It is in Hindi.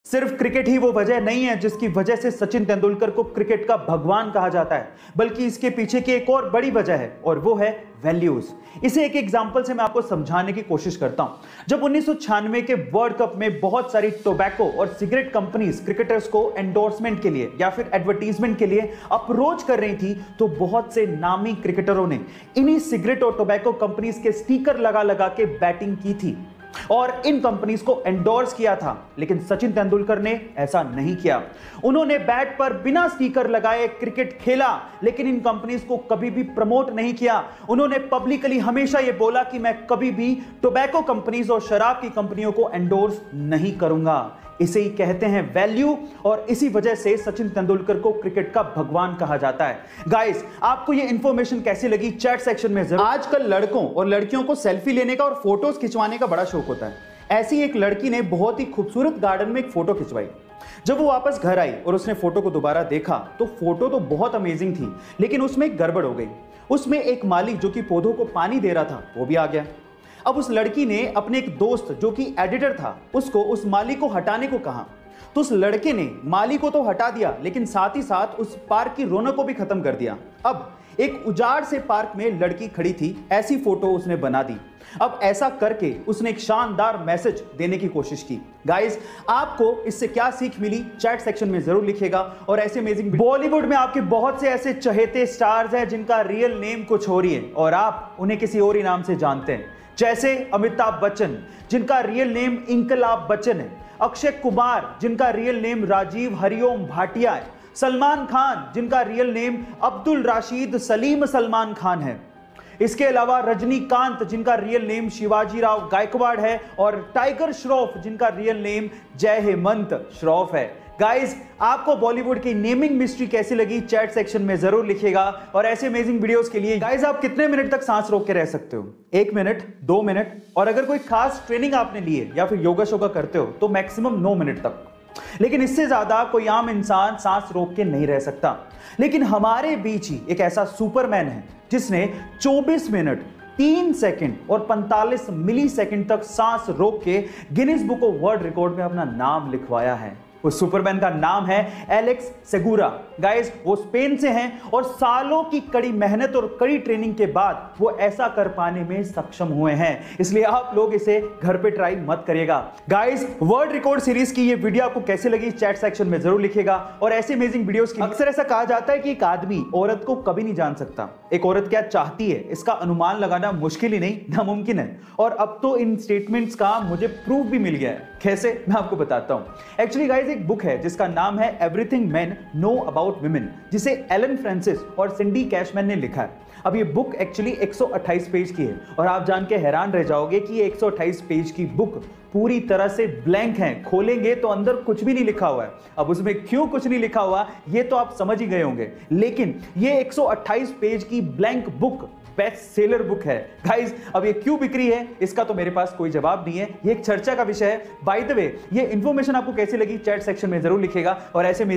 सिर्फ क्रिकेट ही वो वजह नहीं है जिसकी वजह से सचिन तेंदुलकर को क्रिकेट का भगवान कहा जाता है, बल्कि इसके पीछे की एक और बड़ी वजह है और वो है वैल्यूज। इसे एक एग्जांपल से मैं आपको समझाने की कोशिश करता हूं। जब 1996 के वर्ल्ड कप में बहुत सारी टोबैको और सिगरेट कंपनीज क्रिकेटर्स को एंडोर्समेंट के लिए या फिर एडवर्टीजमेंट के लिए अप्रोच कर रही थी, तो बहुत से नामी क्रिकेटरों ने इन्हीं सिगरेट और टोबैको कंपनीज के स्टिकर लगा लगा के बैटिंग की थी और इन कंपनीज को एंडोर्स किया था। लेकिन सचिन तेंदुलकर ने ऐसा नहीं किया। उन्होंने बैट पर बिना स्टिकर लगाए क्रिकेट खेला, लेकिन इन कंपनीज को कभी भी प्रमोट नहीं किया। उन्होंने पब्लिकली हमेशा यह बोला कि मैं कभी भी टोबैको कंपनीज और शराब की कंपनियों को एंडोर्स नहीं करूंगा। इसे ही कहते हैं वैल्यू, और इसी वजह से सचिन तेंदुलकर को क्रिकेट का भगवान कहा जाता है। गाइस, आपको ये इंफॉर्मेशन कैसी लगी चैट सेक्शन में जरूर। आजकल लड़कों और लड़कियों को सेल्फी लेने का और फोटोज खिंचवाने का बड़ा शौक होता है। ऐसी एक लड़की ने बहुत ही खूबसूरत गार्डन में एक फोटो खिंचवाई। जब वो वापस घर आई और उसने फोटो को दोबारा देखा तो फोटो तो बहुत अमेजिंग थी, लेकिन उसमें एक गड़बड़ हो गई। उसमें एक माली जो कि पौधों को पानी दे रहा था वो भी आ गया। अब उस लड़की ने अपने एक दोस्त जो कि एडिटर था उसको उस माली को हटाने को कहा, तो उस लड़के ने माली को तो हटा दिया, लेकिन साथ ही साथ उस पार्क की रौनक को भी खत्म कर दिया। अब एक उजाड़ से पार्क में लड़की खड़ी थी, ऐसी फोटो उसने बना दी। अब ऐसा करके उसने एक शानदार मैसेज देने की कोशिश की। गाइस, आपको इससे क्या सीख मिली चैट सेक्शन में जरूर लिखिएगा। और ऐसे अमेजिंग बॉलीवुड में आपके बहुत से ऐसे चहेते स्टार्स हैं जिनका रियल नेम कुछ और ही है और आप उन्हें किसी और ही नाम से जानते हैं, जैसे अमिताभ बच्चन जिनका रियल नेम इंकलाब बच्चन है, अक्षय कुमार जिनका रियल नेम राजीव हरिओम भाटिया है, सलमान खान जिनका रियल नेम अब्दुल राशिद सलीम सलमान खान है, इसके अलावा रजनीकांत जिनका रियल नेम शिवाजी राव गायकवाड़ है, और टाइगर श्रॉफ जिनका रियल नेम जय हेमंत श्रॉफ है। गाइस, आपको बॉलीवुड की नेमिंग मिस्ट्री कैसी लगी चैट सेक्शन में जरूर लिखिएगा। और ऐसे अमेजिंग वीडियोस के लिए गाइस, आप कितने मिनट तक सांस रोक के रह सकते हो? 1 मिनट, 2 मिनट, और अगर कोई खास ट्रेनिंग आपने ली है या फिर योगा शोगा करते हो तो मैक्सिमम 9 मिनट तक। लेकिन इससे ज्यादा कोई आम इंसान सांस रोक के नहीं रह सकता। लेकिन हमारे बीच ही एक ऐसा सुपरमैन है जिसने 24 मिनट 3 सेकंड और 45 मिली सेकंड तक सांस रोक के Guinness book of world record में अपना नाम लिखवाया है। उस सुपरमैन का नाम है एलेक्स सेगुरा। गाइस, वो स्पेन से हैं और सालों की कड़ी मेहनत और कड़ी ट्रेनिंग के बाद वो ऐसा कर पाने में सक्षम हुए हैं। इसलिए आप लोग इसे घर पे ट्राई मत करिएगा। गाइस, वर्ल्ड रिकॉर्ड सीरीज की ये वीडियो आपको कैसे लगी चैट सेक्शन में जरूर लिखिएगा। और ऐसे अमेजिंग वीडियोस की अक्सर ऐसा कहा जाता है कि एक आदमी औरत को कभी नहीं जान सकता। एक औरत क्या चाहती है इसका अनुमान लगाना मुश्किल ही नहीं नामुमकिन है। और अब तो इन स्टेटमेंट्स का मुझे प्रूफ भी मिल गया है। कैसे, मैं आपको बताता हूं। एक्चुअली गाइस, एक बुक है जिसका नाम है everything main know about women, जिसे एलन फ्रांसिस और सिंडी कैशमैन ने लिखा है। अब ये बुक एक्चुअली 128 पेज की है और आप जान के हैरान रह जाओगे कि ये 128 पेज की बुक पूरी तरह से ब्लैंक है। खोलेंगे तो अंदर कुछ भी नहीं लिखा हुआ है। अब उसमें क्यों कुछ नहीं लिखा हुआ ये तो आप समझ ही गए होंगे, लेकिन ये 128 पेज की blank book best seller book है। गाइस, अब ये क्यों बिक्री है इसका तो मेरे पास कोई जवाब नहीं है, ये एक चर्चा का विषय है। बाय द वे, ये इंफॉर्मेशन आपको कैसी लगी चैट सेक्शन में जरूर लिखिएगा। और ऐसे में